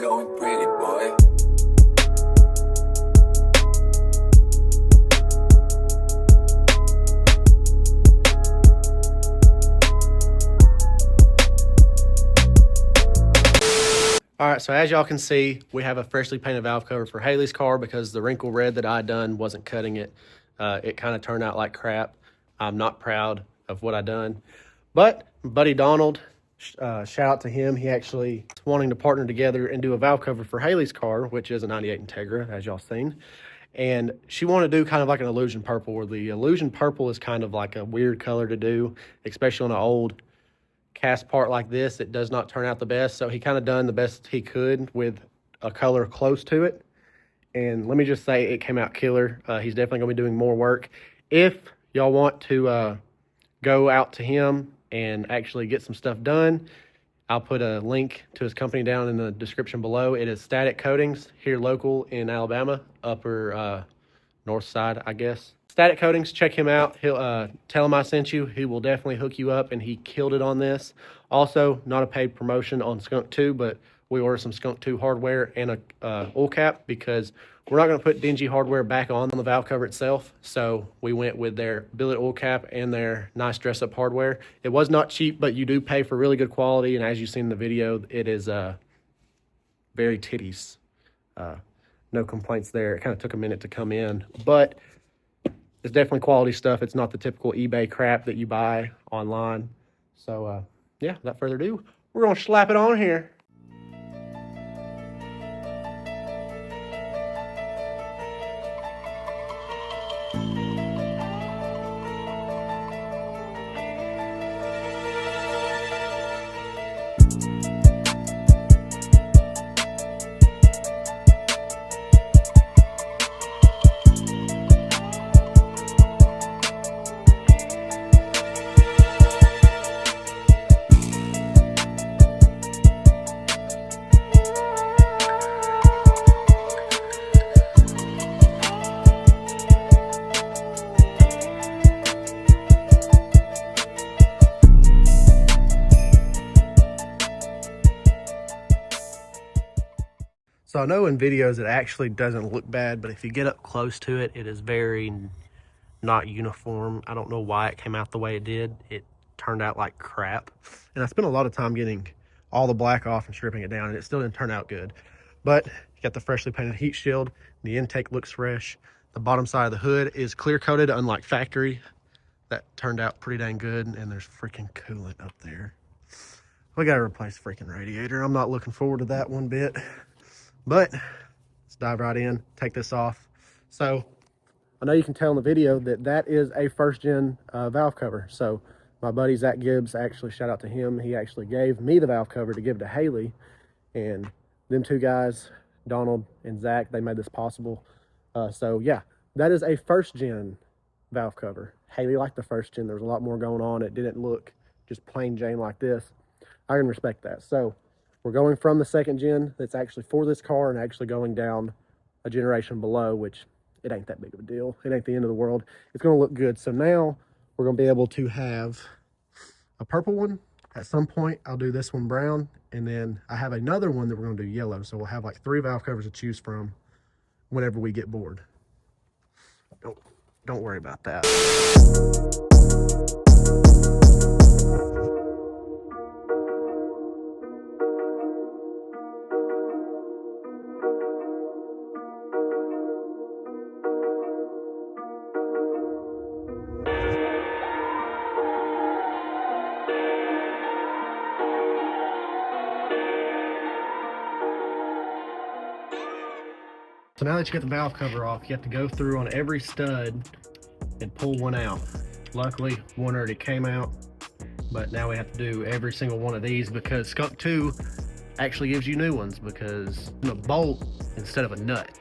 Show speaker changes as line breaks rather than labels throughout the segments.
going pretty, boy.
All right, so as y'all can see, we have a freshly painted valve cover for Haylee's car because the wrinkle red that I done wasn't cutting it. It kind of turned out like crap. I'm not proud of what I done. But buddy Donald, shout out to him. He actually is wanting to partner together and do a valve cover for Haylee's car, which is a 98 Integra, as y'all seen. And she wanted to do kind of like an illusion purple, where the illusion purple is kind of like a weird color to do, especially on an old cast part like this. It does not turn out the best, so he kind of done the best he could with a color close to it, and let me just say it came out killer. He's definitely gonna be doing more work. If y'all want to go out to him and actually get some stuff done, I'll put a link to his company down in the description below. It is Static Coatings, here local in Alabama, upper north side, I guess. Static Coatings, check him out. He'll tell him I sent you. He will definitely hook you up, and he killed it on this. Also, not a paid promotion on Skunk 2, but we ordered some Skunk 2 hardware and a oil cap because we're not going to put dingy hardware back on the valve cover itself. So we went with their billet oil cap and their nice dress-up hardware. It was not cheap, but you do pay for really good quality, and as you've seen in the video, it is very titties. No complaints there. It kind of took a minute to come in, but it's definitely quality stuff. It's not the typical eBay crap that you buy online. So, yeah, without further ado, we're going to slap it on here. So I know in videos it actually doesn't look bad, but if you get up close to it, it is very not uniform. I don't know why it came out the way it did. It turned out like crap. And I spent a lot of time getting all the black off and stripping it down, and it still didn't turn out good. But you got the freshly painted heat shield. The intake looks fresh. The bottom side of the hood is clear coated, unlike factory. That turned out pretty dang good, and there's freaking coolant up there. We gotta replace the freaking radiator. I'm not looking forward to that one bit. But let's dive right in, take this off. So I know you can tell in the video that that is a first-gen valve cover. So my buddy Zach Gibbs, actually shout out to him. He actually gave me the valve cover to give to Haylee. And them two guys, Donald and Zach, they made this possible. So yeah, that is a first-gen valve cover. Haylee liked the first gen. There was a lot more going on. It didn't look just plain Jane like this. I can respect that. So we're going from the second gen that's actually for this car and actually going down a generation below, which it ain't that big of a deal. It ain't the end of the world. It's going to look good. So now we're going to be able to have a purple one. At some point, I'll do this one brown, and then I have another one that we're going to do yellow. So we'll have like 3 valve covers to choose from whenever we get bored. Don't worry about that. So now that you get the valve cover off, you have to go through on every stud and pull one out. Luckily, one already came out, but now we have to do every single one of these because Skunk 2 actually gives you new ones because it's a bolt instead of a nut.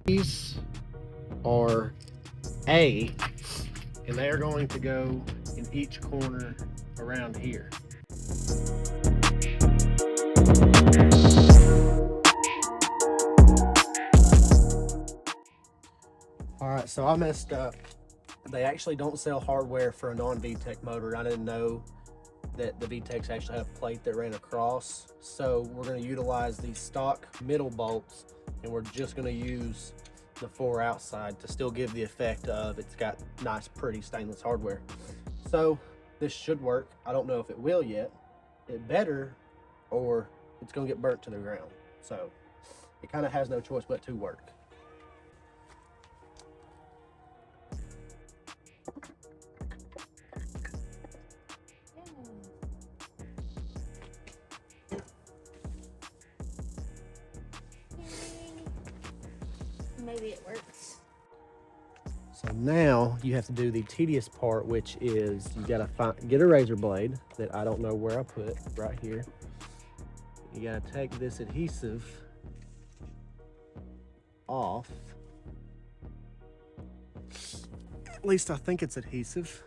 These are A, and they are going to go in each corner around here. right, so I messed up. They actually don't sell hardware for a non-VTEC motor. I didn't know that the VTECs actually have a plate that ran across. So we're going to utilize these stock middle bolts, and we're just going to use the 4 outside to still give the effect of it's got nice, pretty stainless hardware. So this should work. I don't know if it will yet. It better, or it's going to get burnt to the ground. So it kind of has no choice but to work.
Maybe it works.
So now you have to do the tedious part, which is you gotta get a razor blade that I don't know where I put, right here. You gotta take this adhesive off. At least I think it's adhesive.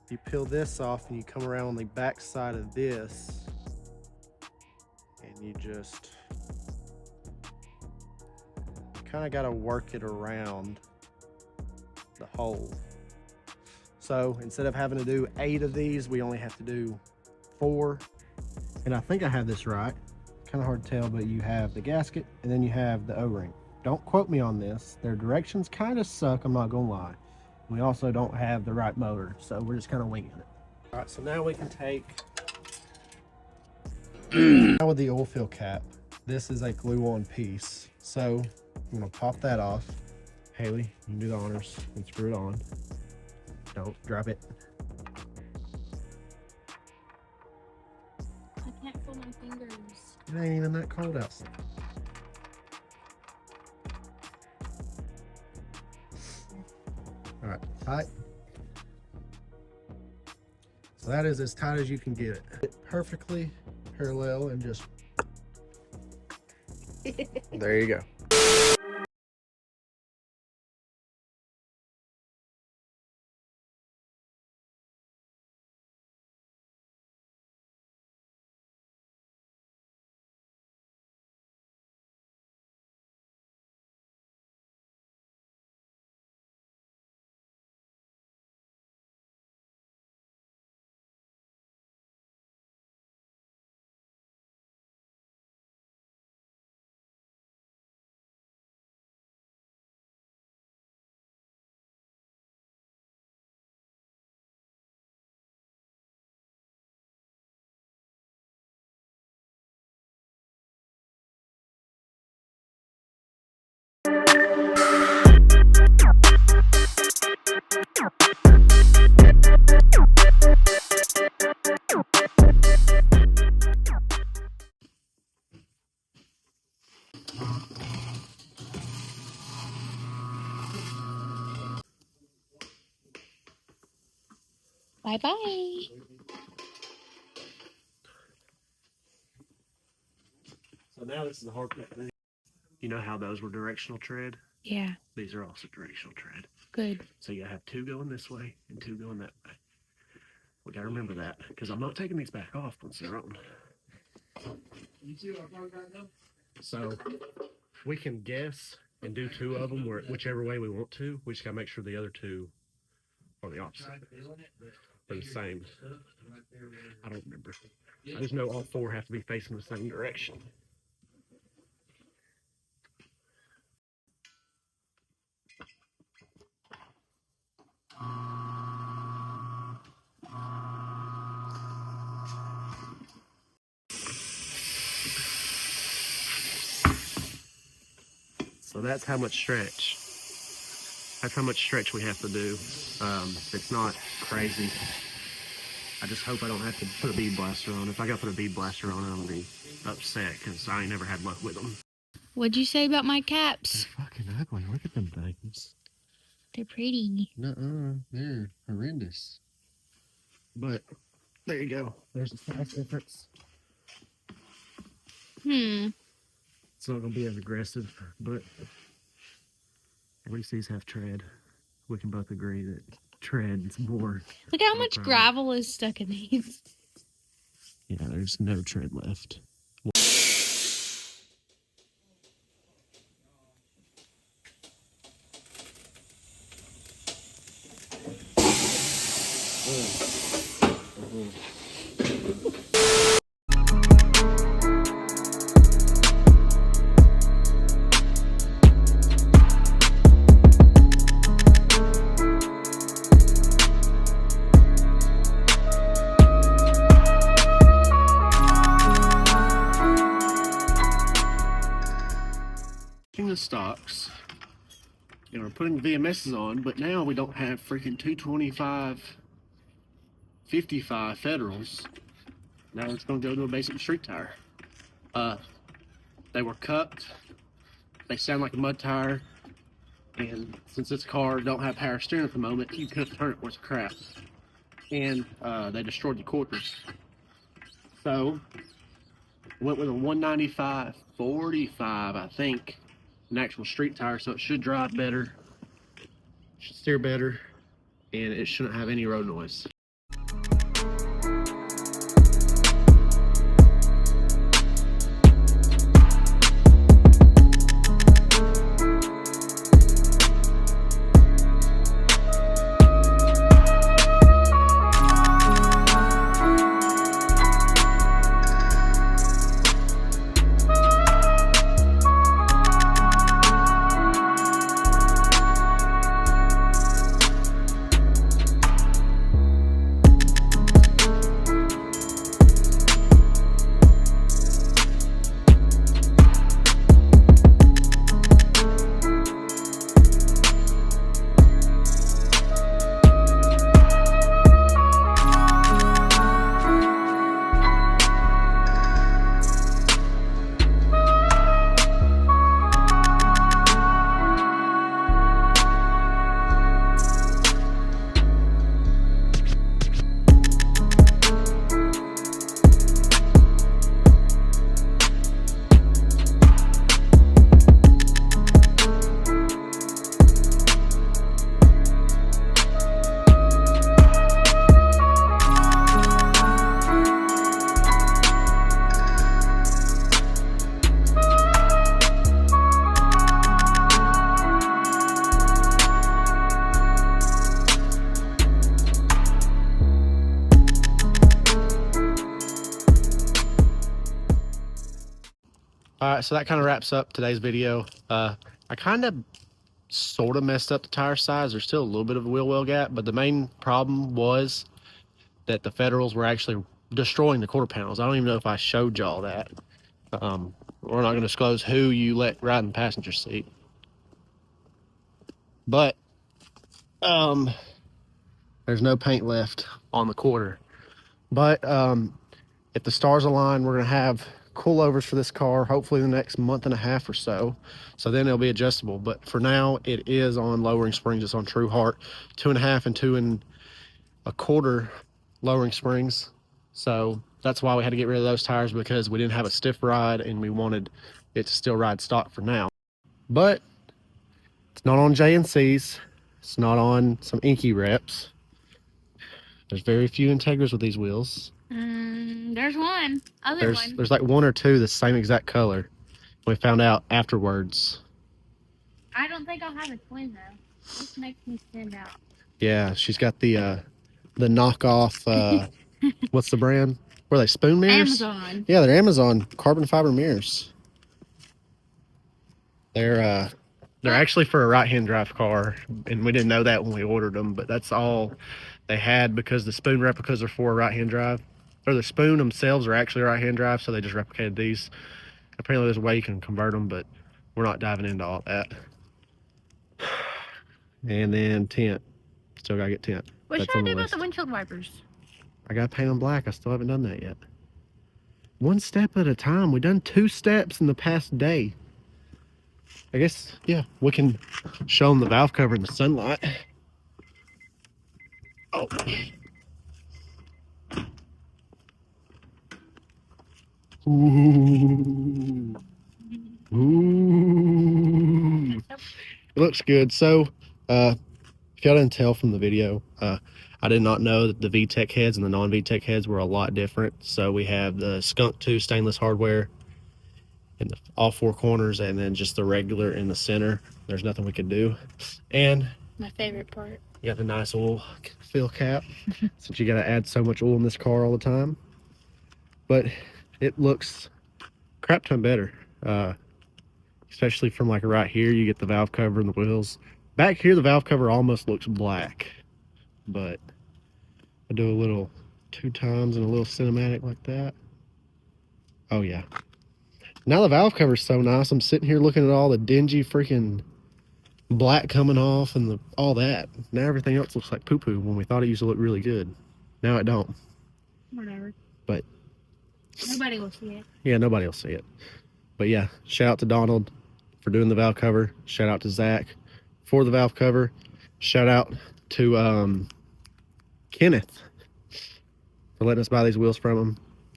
You peel this off and you come around on the back side of this and you just kind of got to work it around the hole. So instead of having to do 8 of these, we only have to do 4. And I think I have this right. Kind of hard to tell, but you have the gasket and then you have the O-ring. Don't quote me on this. Their directions kind of suck, I'm not gonna lie. We also don't have the right motor, so we're just kind of winging it. All right, so now we can take, now with the oil fill cap, this is a glue-on piece. So I'm gonna pop that off. Haley, you can do the honors and screw it on. Don't drop it.
I can't feel my fingers.
It ain't even that cold outside. All right, tight. So that is as tight as you can get it. Perfectly parallel and just, there you go.
Bye-bye.
So now this is the hard part. You know how those were directional tread?
Yeah,
These are also directional tread.
good.
So you have 2 going this way and 2 going that way. We gotta remember that because I'm not taking these back off once they're on. So we can guess and do 2 of them whichever way we want to. We just gotta make sure the other 2 are the opposite. They're the same. I don't remember. I just know all 4 have to be facing the same direction. So that's how much stretch. That's how much stretch we have to do. It's not crazy. I just hope I don't have to put a bead blaster on. If I gotta put a bead blaster on, I'm gonna be upset because I ain't never had luck with them.
What'd you say about my caps?
They're fucking ugly. Look at them things.
They're pretty.
Nuh-uh. They're horrendous. But there you go. There's a size difference. It's not gonna be as aggressive, but at least these have tread. We can both agree that tread is more.
Look how much gravel is stuck in these.
Yeah, there's no tread left. and we're putting VMSs on, but now we don't have freaking 225, 55 Federals. Now it's going to go to a basic street tire. They were cupped. They sound like a mud tire. And since this car don't have power steering at the moment, you couldn't turn it worth crap. And they destroyed the quarters. So, went with a 195 45, I think, an actual street tire, so it should drive better, should steer better, and it shouldn't have any road noise. All right, so that kind of wraps up today's video. I kind of sort of messed up the tire size. There's still a little bit of a wheel well gap, but the main problem was that the Federals were actually destroying the quarter panels. I don't even know if I showed y'all that. We're not going to disclose who you let ride in the passenger seat. But there's no paint left on the quarter. But if the stars align, we're going to have coilovers for this car hopefully in the next month and a half or so, then it'll be adjustable. But for now, it is on lowering springs. It's on True Heart 2.5 and 2 1/4 lowering springs, so that's why we had to get rid of those tires, because we didn't have a stiff ride and we wanted it to still ride stock for now. But it's not on JNCs, it's not on some inky reps. There's very few Integras with these wheels.
There's one.
There's like one or two the same exact color. We found out afterwards.
I don't think I'll have a twin though. This makes me stand out.
Yeah, she's got the knockoff. What's the brand? Were they spoon mirrors?
Amazon.
Yeah, they're Amazon carbon fiber mirrors. They're actually for a right-hand drive car, and we didn't know that when we ordered them. But that's all they had, because the spoon replicas are for a right-hand drive. Or the spoon themselves are actually right-hand drive, so they just replicated these. Apparently there's a way you can convert them, but we're not diving into all that. And then tint. Still gotta get tint.
What should I do about the windshield wipers?
I gotta paint them black. I still haven't done that yet. One step at a time. We've done 2 steps in the past day. I guess, yeah, we can show them the valve cover in the sunlight. Oh. Ooh. Ooh. It looks good. So, if y'all didn't tell from the video, I did not know that the VTEC heads and the non-VTEC heads were a lot different. So we have the Skunk 2 stainless hardware in all 4 corners, and then just the regular in the center. There's nothing we could do. And
my favorite part,
you got the nice oil fill cap, since you got to add so much oil in this car all the time. But it looks crap ton better, especially from like right here. You get the valve cover and the wheels. Back here, the valve cover almost looks black, but I do a little 2 times and a little cinematic like that. Oh yeah. Now the valve cover is so nice. I'm sitting here looking at all the dingy freaking black coming off and all that. Now everything else looks like poo-poo when we thought it used to look really good. Now it don't.
Whatever.
But
nobody will see it.
Yeah, nobody will see it. But yeah, shout out to Donald for doing the valve cover. Shout out to Zach for the valve cover. Shout out to Kenneth for letting us buy these wheels from him.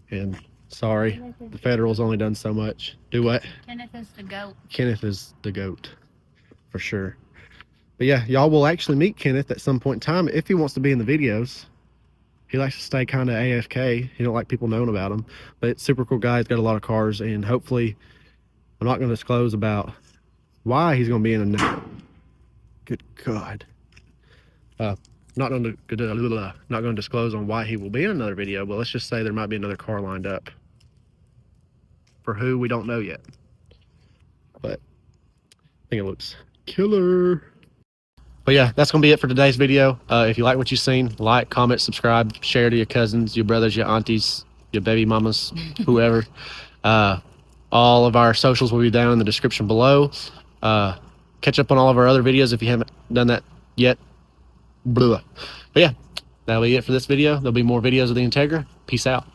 And sorry, the Federal's only done so much. Do what?
Kenneth is the GOAT.
Kenneth is the GOAT, for sure. But yeah, y'all will actually meet Kenneth at some point in time if he wants to be in the videos. He likes to stay kind of AFK. He don't like people knowing about him. But super cool guy. He's got a lot of cars. And hopefully, I'm not going to disclose about why he's going to be in a... Good God. Not going to disclose on why he will be in another video. But let's just say there might be another car lined up. For who, we don't know yet. But I think it looks killer. But yeah, that's going to be it for today's video. If you like what you've seen, like, comment, subscribe, share to your cousins, your brothers, your aunties, your baby mamas, whoever. All of our socials will be down in the description below. Catch up on all of our other videos if you haven't done that yet. Blah. But yeah, that'll be it for this video. There'll be more videos of the Integra. Peace out.